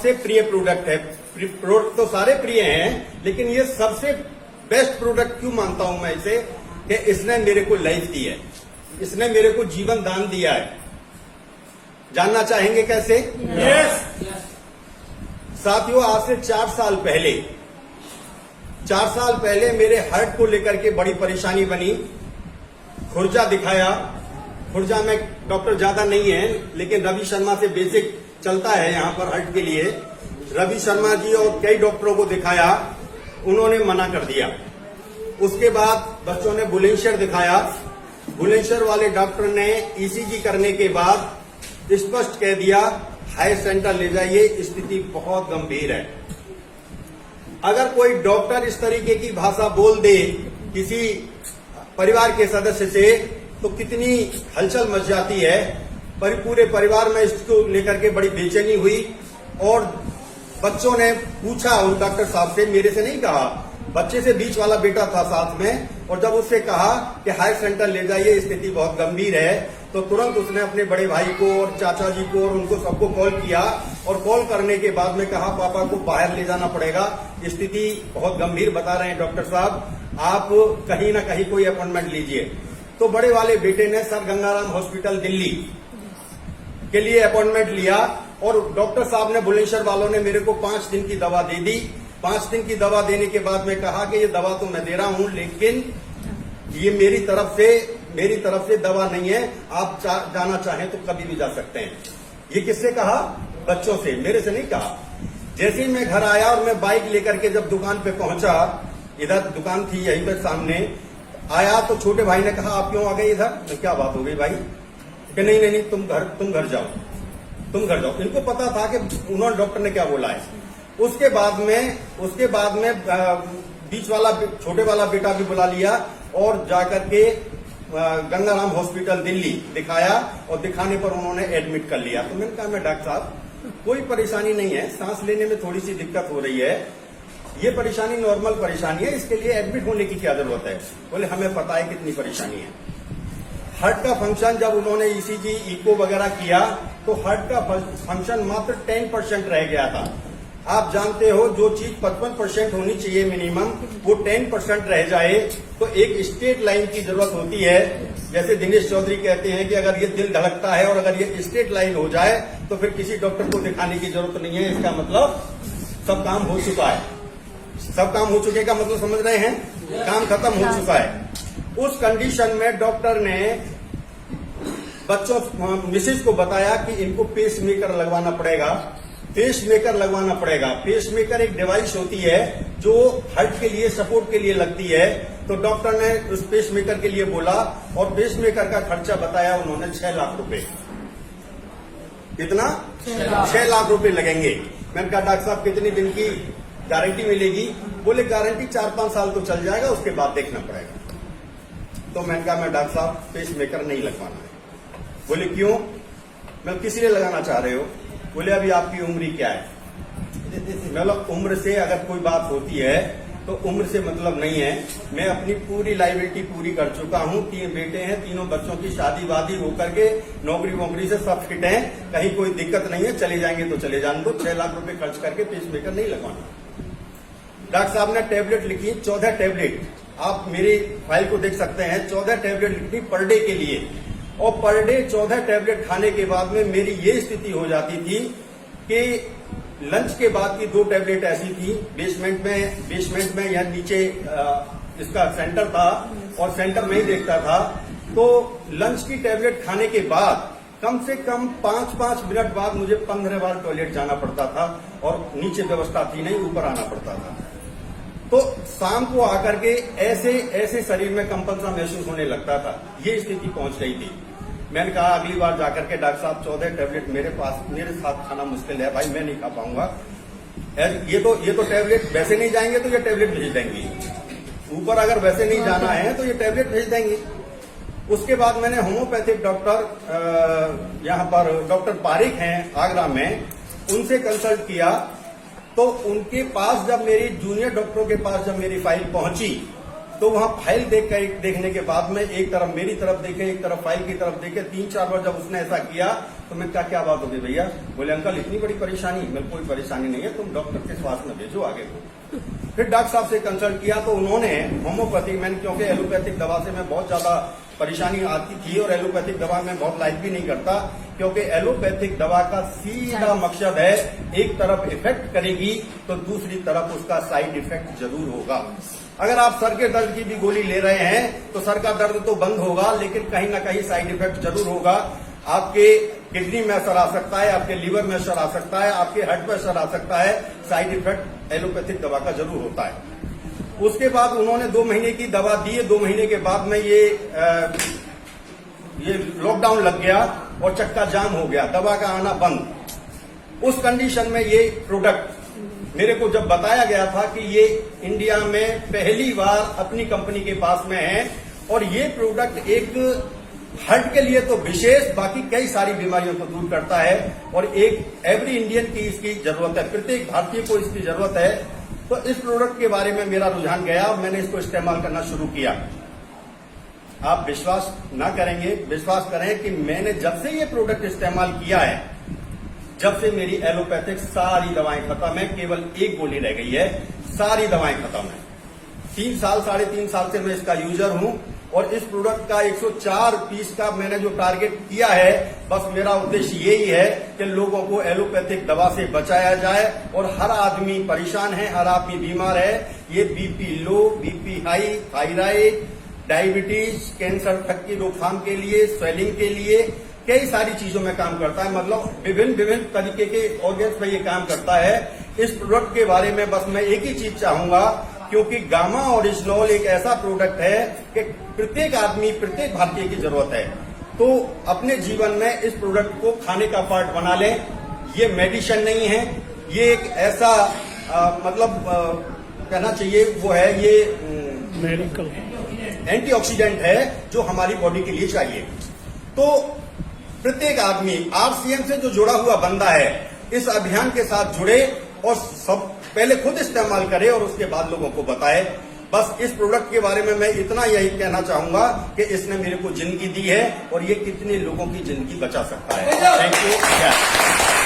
सबसे प्रिय प्रोडक्ट है। प्रोडक्ट तो सारे प्रिय हैं, लेकिन ये सबसे बेस्ट प्रोडक्ट क्यों मानता हूं मैं इसे, कि इसने मेरे को लाइफ दी है, इसने मेरे को जीवन दान दिया है। जानना चाहेंगे कैसे? यस। साथियों, आज से 4 साल पहले मेरे हार्ट को लेकर के बड़ी परेशानी बनी। खुर्जा दिखाया, खुर्जा में डॉक्टर ज्यादा नहीं है, लेकिन रवि शर्मा से बेसिक चलता है यहाँ पर हार्ट के लिए। रवि शर्मा जी और कई डॉक्टरों को दिखाया, उन्होंने मना कर दिया। उसके बाद बच्चों ने बुलंदशहर दिखाया, बुलंदशहर वाले डॉक्टर ने ईसीजी करने के बाद स्पष्ट कह दिया हाई सेंटर ले जाइए, स्थिति बहुत गंभीर है। अगर कोई डॉक्टर इस तरीके की भाषा बोल दे किसी परिवार के सदस्य से, तो कितनी हलचल मच जाती है। पर पूरे परिवार में इसको लेकर के बड़ी बेचैनी हुई और बच्चों ने पूछा उन डॉक्टर साहब से, मेरे से नहीं कहा, बच्चे से बीच वाला बेटा था साथ में, और जब उससे कहा कि हाई सेंटर ले जाइए, स्थिति बहुत गंभीर है, तो तुरंत उसने अपने बड़े भाई को और चाचा जी को और उनको सबको कॉल किया, और कॉल करने के बाद में कहा पापा को बाहर ले जाना पड़ेगा, स्थिति बहुत गंभीर बता रहे हैं डॉक्टर साहब, आप कहीं ना कहीं कोई अपॉइंटमेंट लीजिए। तो बड़े वाले बेटे ने सर गंगाराम हॉस्पिटल दिल्ली के लिए अपॉइंटमेंट लिया, और डॉक्टर साहब ने, बुलंदशहर वालों ने मेरे को 5 दिन की दवा दे दी। 5 दिन की दवा देने के बाद में कहा कि ये दवा तो मैं दे रहा हूं, लेकिन ये मेरी तरफ से दवा नहीं है, आप जाना चाहें तो कभी भी जा सकते हैं। ये किससे कहा? बच्चों से, मेरे से नहीं कहा। जैसे ही मैं घर आया और मैं बाइक लेकर के जब दुकान पे पहुंचा, इधर दुकान थी यहीं पर सामने, आया तो छोटे भाई ने कहा आप क्यों आ गए इधर? तो क्या बात हो गई भाई? कि नहीं तुम घर जाओ। इनको पता था कि उन्होंने डॉक्टर ने क्या बोला है। उसके बाद में बीच वाला छोटे वाला बेटा भी बुला लिया और जाकर के गंगाराम हॉस्पिटल दिल्ली दिखाया, और दिखाने पर उन्होंने एडमिट कर लिया। तो मैंने कहा मैं डॉक्टर साहब कोई परेशानी नहीं है, सांस लेने में थोड़ी सी दिक्कत हो रही है, ये परेशानी नॉर्मल परेशानी है, इसके लिए एडमिट होने की क्या जरूरत है? बोले हमें पता है कितनी परेशानी है। हार्ट का फंक्शन जब उन्होंने ईसीजी इको वगैरह किया तो हार्ट का फंक्शन मात्र 10% रह गया था। आप जानते हो जो चीज 55% होनी चाहिए मिनिमम, वो 10% रह जाए तो एक स्ट्रेट लाइन की जरूरत होती है। जैसे दिनेश चौधरी कहते हैं कि अगर ये दिल धड़कता है और अगर ये स्ट्रेट लाइन हो जाए तो फिर किसी डॉक्टर को दिखाने की जरूरत नहीं है। इसका मतलब सब काम हो चुका है, सब काम हो चुके का मतलब समझ रहे हैं, काम खत्म हो चुका है। उस कंडीशन में डॉक्टर ने बच्चों मिसेज को बताया कि इनको पेस मेकर लगवाना पड़ेगा। पेस मेकर एक डिवाइस होती है जो हार्ट के लिए सपोर्ट के लिए लगती है। तो डॉक्टर ने उस पेस मेकर के लिए बोला और पेस मेकर का खर्चा बताया उन्होंने 6 लाख रुपए। कितना? 6 लाख रुपए लगेंगे। मैंने कहा डॉक्टर साहब कितने दिन की गारंटी मिलेगी? बोले गारंटी 4-5 साल तो चल जाएगा, उसके बाद देखना पड़ेगा। तो मैंने कहा मैं डॉक्टर साहब पेस मेकर नहीं लगवाना है। बोले क्यों? मैं किस लिए लगाना चाह रहे हो? बोले अभी आपकी उम्र क्या है? मतलब उम्र से अगर कोई बात होती है तो उम्र से मतलब नहीं है। मैं अपनी पूरी लाइबिलिटी पूरी कर चुका हूँ, 3 बेटे हैं, तीनों बच्चों की शादी वादी होकर के नौकरी वोकरी से सब फिट हैं, कहीं कोई दिक्कत नहीं है, चले जाएंगे तो चले जाने दो। 6 लाख रुपए खर्च करके पेस मेकर नहीं लगवाना। डॉक्टर साहब ने टेबलेट लिखी, 14 टेबलेट, आप मेरी फाइल को देख सकते हैं, 14 टेबलेट लिखी पर डे के लिए। और पर डे 14 टेबलेट खाने के बाद में मेरी ये स्थिति हो जाती थी कि लंच के बाद की 2 टेबलेट ऐसी थी, बेसमेंट में या नीचे इसका सेंटर था और सेंटर में ही देखता था। तो लंच की टेबलेट खाने के बाद कम से कम 5-5 मिनट बाद मुझे 15 बार टॉयलेट जाना पड़ता था, और नीचे व्यवस्था थी नहीं, ऊपर आना पड़ता था। तो शाम को आकर के ऐसे शरीर में कंपन सा महसूस होने लगता था, ये स्थिति पहुंच रही थी। मैंने कहा अगली बार जाकर के डॉक्टर साहब 14 टेबलेट मेरे साथ खाना मुश्किल है भाई, मैं नहीं खा पाऊंगा। ये तो टेबलेट वैसे नहीं जाएंगे तो ये टेबलेट भेज देंगे, ऊपर अगर वैसे नहीं जाना है तो ये टेबलेट भेज देंगे। उसके बाद मैंने होम्योपैथिक डॉक्टर यहाँ पर डॉक्टर पारिक हैं आगरा में, उनसे कंसल्ट किया। तो उनके पास जब मेरी जूनियर डॉक्टरों के पास जब मेरी फाइल पहुंची तो वहां फाइल देखने के बाद में एक तरफ मेरी तरफ देखे, एक तरफ फाइल की तरफ देखे, 3-4 बार जब उसने ऐसा किया तो मैं क्या बात होगी भैया? बोले अंकल इतनी बड़ी परेशानी? मेरे कोई परेशानी नहीं है, तुम डॉक्टर के पास में भेजो आगे को। फिर डॉक्टर साहब से कंसल्ट किया तो उन्होंने होम्योपैथिक, मैंने क्योंकि एलोपैथिक दवा से मैं बहुत ज्यादा परेशानी आती थी और एलोपैथिक दवा में बहुत लाइक भी नहीं करता, क्योंकि एलोपैथिक दवा का सीधा मकसद है एक तरफ इफेक्ट करेगी तो दूसरी तरफ उसका साइड इफेक्ट जरूर होगा। अगर आप सर के दर्द की भी गोली ले रहे हैं तो सर का दर्द तो बंद होगा, लेकिन कहीं ना कहीं साइड इफेक्ट जरूर होगा। आपके किडनी में असर आ सकता है, आपके लीवर में असर आ सकता है, आपके हार्ट में असर आ सकता है। साइड इफेक्ट एलोपैथिक दवा का जरूर होता है। उसके बाद उन्होंने 2 महीने की दवा दी। 2 महीने के बाद में ये लॉकडाउन लग गया और चक्का जाम हो गया, दवा का आना बंद। उस कंडीशन में ये प्रोडक्ट मेरे को जब बताया गया था कि ये इंडिया में पहली बार अपनी कंपनी के पास में है और ये प्रोडक्ट एक हार्ट के लिए तो विशेष, बाकी कई सारी बीमारियों को दूर करता है और एक एवरी इंडियन की इसकी जरूरत है, प्रत्येक भारतीय को इसकी जरूरत है। तो इस प्रोडक्ट के बारे में मेरा रुझान गया और मैंने इसको इस्तेमाल करना शुरू किया। आप विश्वास ना करेंगे, विश्वास करें कि मैंने जब से ये प्रोडक्ट इस्तेमाल किया है, जब से मेरी एलोपैथिक सारी दवाएं खत्म है, केवल एक गोली रह गई है, सारी दवाएं खत्म है। 3 साल 3.5 साल से मैं इसका यूजर हूं और इस प्रोडक्ट का 104 पीस का मैंने जो टारगेट किया है, बस मेरा उद्देश्य यही है कि लोगों को एलोपैथिक दवा से बचाया जाए। और हर आदमी परेशान है, हर आदमी बीमार है। ये BP low, BP high, thyroid, diabetes, cancer तक की रोकथाम के लिए, स्वेलिंग के लिए, कई सारी चीजों में काम करता है। मतलब विभिन्न तरीके के ऑर्गन्स में ये काम करता है। इस प्रोडक्ट के बारे में बस मैं एक ही चीज चाहूंगा, क्योंकि गामा ओरिजिनल एक ऐसा प्रोडक्ट है कि प्रत्येक आदमी, प्रत्येक भारतीय की जरूरत है। तो अपने जीवन में इस प्रोडक्ट को खाने का पार्ट बना लें। ये मेडिसिन नहीं है, ये एक ऐसा कहना चाहिए वो है, ये मेडिकल एंटीऑक्सीडेंट है जो हमारी बॉडी के लिए चाहिए। तो प्रत्येक आदमी आरसीएम से जो जुड़ा हुआ बंदा है, इस अभियान के साथ जुड़े और सब पहले खुद इस्तेमाल करे और उसके बाद लोगों को बताए। बस इस प्रोडक्ट के बारे में मैं इतना यही कहना चाहूंगा कि इसने मेरे को जिंदगी दी है और ये कितने लोगों की जिंदगी बचा सकता है। Thank you.